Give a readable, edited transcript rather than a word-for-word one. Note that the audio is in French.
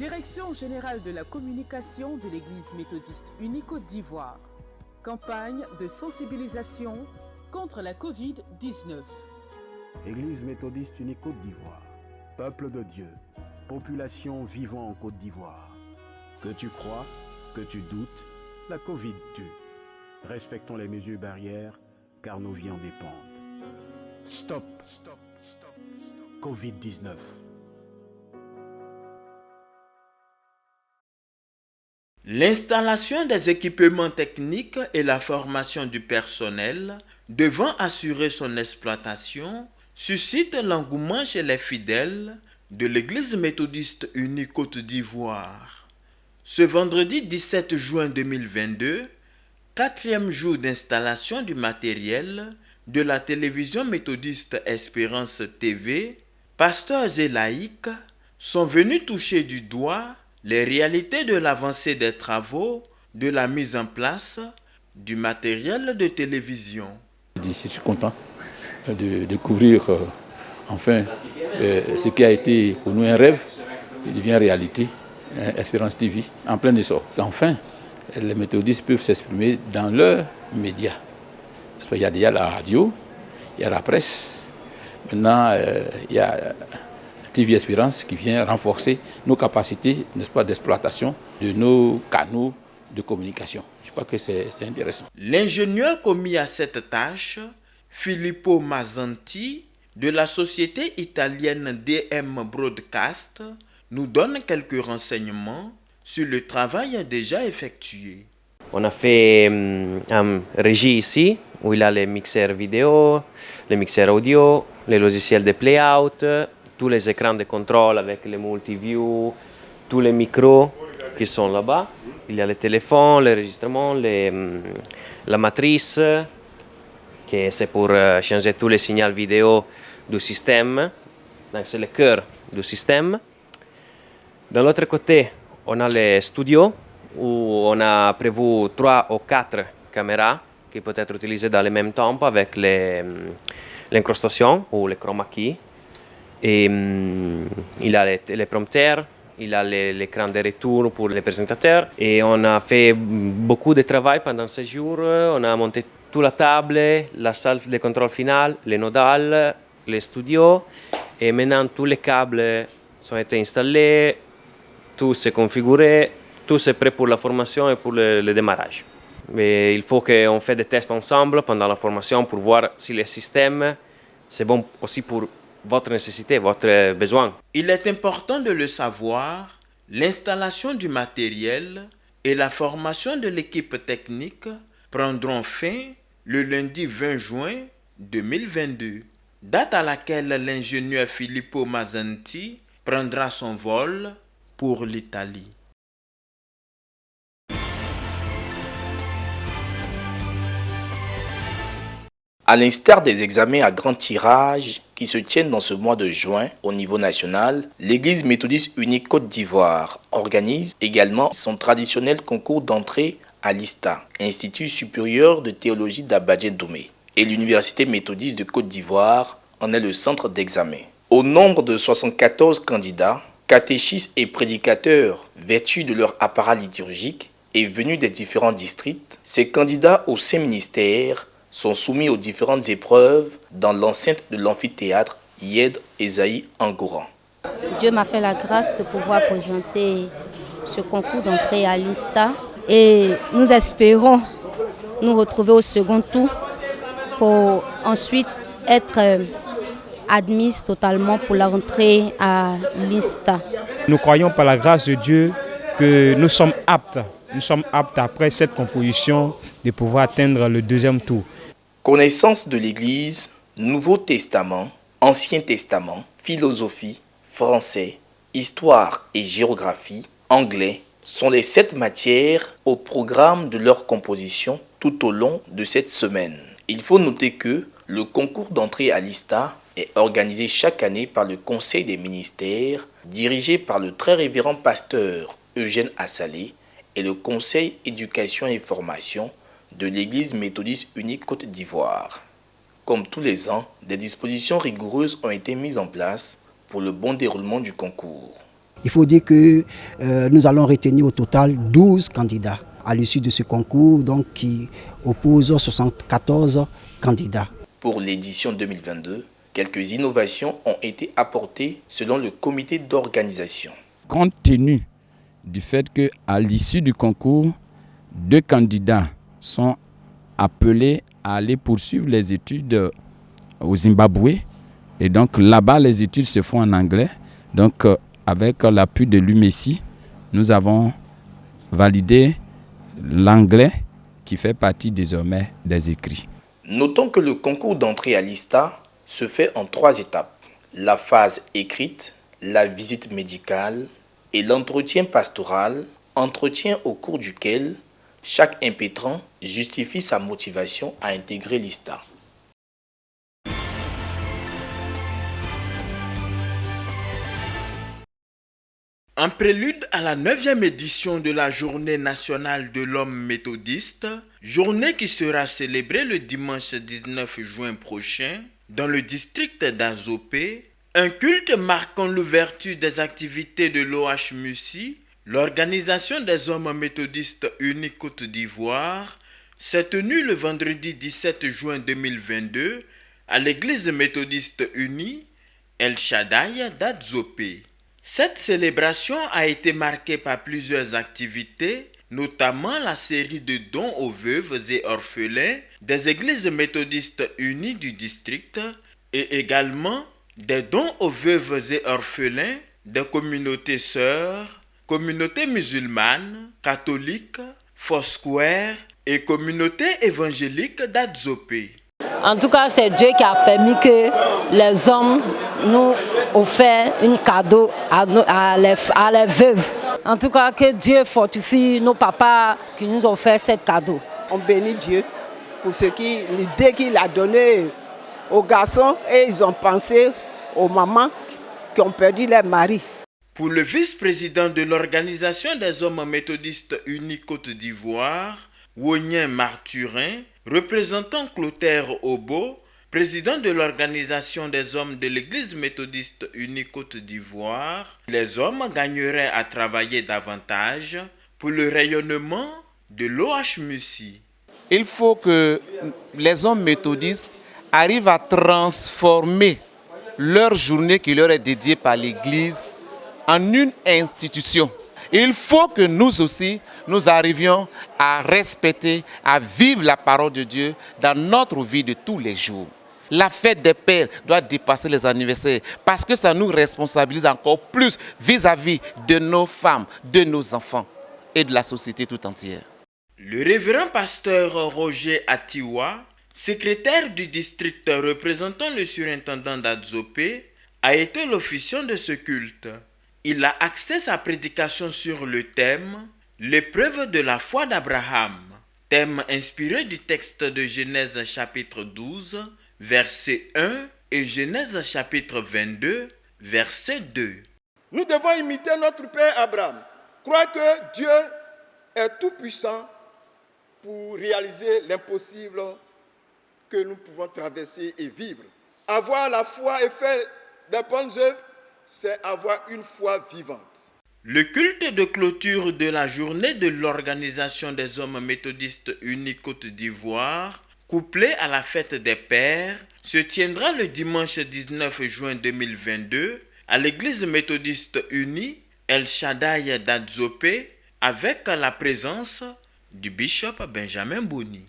Direction générale de la communication de l'Église méthodiste unie Côte d'Ivoire. Campagne de sensibilisation contre la Covid-19. Église méthodiste unie Côte d'Ivoire. Peuple de Dieu, population vivant en Côte d'Ivoire. Que tu crois, que tu doutes, la Covid tue. Respectons les mesures barrières, car nos vies en dépendent. Stop, Covid-19. L'installation des équipements techniques et la formation du personnel devant assurer son exploitation suscite l'engouement chez les fidèles de l'Église méthodiste unie Côte d'Ivoire. Ce vendredi 17 juin 2022, quatrième jour d'installation du matériel de la télévision méthodiste Espérance TV, pasteurs et laïcs sont venus toucher du doigt les réalités de l'avancée des travaux de la mise en place du matériel de télévision. Je suis content de découvrir enfin ce qui a été pour nous un rêve, il devient réalité, Espérance TV, en plein essor. Enfin, les méthodistes peuvent s'exprimer dans leurs médias. Il y a déjà la radio, il y a la presse, maintenant il y a TV Espérance qui vient renforcer nos capacités, n'est-ce pas, d'exploitation de nos canaux de communication. Je crois que c'est intéressant. L'ingénieur commis à cette tâche, Filippo Mazzanti, de la société italienne DM Broadcast, nous donne quelques renseignements sur le travail déjà effectué. On a fait un régie ici, où il a les mixeurs vidéo, les mixeurs audio, les logiciels de playout, tous les écrans de contrôle avec les multiview, tous les micros qui sont là-bas. Il y a les téléphones, l'enregistrement, la matrice, qui c'est pour changer tous les signaux vidéo du système. Donc c'est le cœur du système. De l'autre côté, on a les studios où on a prévu 3 ou 4 caméras qui peuvent être utilisées dans le même temps avec l'incrustation ou le chroma key. Et il a les prompteurs, il a l'écran de retour pour les présentateurs. Et on a fait beaucoup de travail pendant ces jours. On a monté toute la table, la salle de contrôle final, les nodales, les studios. Et maintenant, tous les câbles sont été installés, tout s'est configuré, tout est prêt pour la formation et pour le démarrage. Mais il faut qu'on fasse des tests ensemble pendant la formation pour voir si le système c'est bon aussi pour votre nécessité, votre besoin. Il est important de le savoir, l'installation du matériel et la formation de l'équipe technique prendront fin le lundi 20 juin 2022, date à laquelle l'ingénieur Filippo Mazzanti prendra son vol pour l'Italie. À l'instar des examens à grand tirage qui se tiennent dans ce mois de juin au niveau national, l'Église méthodiste unie Côte d'Ivoire organise également son traditionnel concours d'entrée à l'ISTA, Institut supérieur de théologie d'Abadjan-Doumé, et l'Université méthodiste de Côte d'Ivoire en est le centre d'examen. Au nombre de 74 candidats, catéchistes et prédicateurs, vertu de leur apparat liturgique et venus des différents districts, ces candidats aux 5 ministères sont soumis aux différentes épreuves dans l'enceinte de l'amphithéâtre Yed Esaïe Angoran. Dieu m'a fait la grâce de pouvoir présenter ce concours d'entrée à l'ISTA et nous espérons nous retrouver au second tour pour ensuite être admis totalement pour la rentrée à l'ISTA. Nous croyons par la grâce de Dieu que nous sommes aptes après cette composition de pouvoir atteindre le deuxième tour. Connaissance de l'Église, Nouveau Testament, Ancien Testament, philosophie, français, histoire et géographie, anglais sont les 7 matières au programme de leur composition tout au long de cette semaine. Il faut noter que le concours d'entrée à l'ISTA est organisé chaque année par le Conseil des ministères, dirigé par le très révérend pasteur Eugène Assalé, et le Conseil éducation et formation de l'Église méthodiste unie Côte d'Ivoire. Comme tous les ans, des dispositions rigoureuses ont été mises en place pour le bon déroulement du concours. Il faut dire que nous allons retenir au total 12 candidats à l'issue de ce concours, donc qui oppose 74 candidats. Pour l'édition 2022, quelques innovations ont été apportées selon le comité d'organisation. Compte tenu du fait qu'à l'issue du concours, 2 candidats sont appelés à aller poursuivre les études au Zimbabwe. Et donc là-bas, les études se font en anglais. Donc avec l'appui de l'UMESI, nous avons validé l'anglais qui fait partie désormais des écrits. Notons que le concours d'entrée à l'ISTA se fait en 3 étapes. La phase écrite, la visite médicale et l'entretien pastoral, entretien au cours duquel chaque impétrant justifie sa motivation à intégrer l'ISTA. En prélude à la 9e édition de la Journée nationale de l'homme méthodiste, journée qui sera célébrée le dimanche 19 juin prochain dans le district d'Azopé, un culte marquant l'ouverture des activités de l'OHMUSI, l'Organisation des hommes méthodistes unis Côte d'Ivoire, s'est tenu le vendredi 17 juin 2022 à l'église méthodiste unie El Shaddai d'Azopé. Cette célébration a été marquée par plusieurs activités, notamment la série de dons aux veuves et orphelins des églises méthodistes unies du district et également des dons aux veuves et orphelins des communautés sœurs, communautés musulmanes, catholiques, Foursquare et communautés évangéliques d'Azopé. En tout cas, c'est Dieu qui a permis que les hommes nous offrent un cadeau à les veuves. En tout cas, que Dieu fortifie nos papas qui nous ont fait ce cadeau. On bénit Dieu pour l'idée qu'il a donnée aux garçons et ils ont pensé aux mamans qui ont perdu leur mari. Pour le vice-président de l'Organisation des hommes méthodistes unis Côte d'Ivoire, Wonien Marturin, représentant Clotaire Obo, président de l'Organisation des hommes de l'Église méthodiste unie Côte d'Ivoire, les hommes gagneraient à travailler davantage pour le rayonnement de l'OHMUSI. Il faut que les hommes méthodistes arrivent à transformer leur journée qui leur est dédiée par l'Église en une institution. Il faut que nous aussi, nous arrivions à respecter, à vivre la parole de Dieu dans notre vie de tous les jours. La fête des pères doit dépasser les anniversaires parce que ça nous responsabilise encore plus vis-à-vis de nos femmes, de nos enfants et de la société tout entière. Le révérend pasteur Roger Atiwa, secrétaire du district représentant le surintendant d'Azopé, a été l'officiant de ce culte. Il a axé sa prédication sur le thème « L'épreuve de la foi d'Abraham », thème inspiré du texte de Genèse chapitre 12, verset 1 et Genèse chapitre 22, verset 2. Nous devons imiter notre père Abraham, croire que Dieu est tout puissant pour réaliser l'impossible que nous pouvons traverser et vivre. Avoir la foi et faire des bonnes œuvres, c'est avoir une foi vivante. Le culte de clôture de la journée de l'Organisation des hommes méthodistes unis Côte d'Ivoire, couplé à la fête des pères, se tiendra le dimanche 19 juin 2022 à l'église méthodiste unie El Shaddai d'Azopé avec la présence du bishop Benjamin Boni.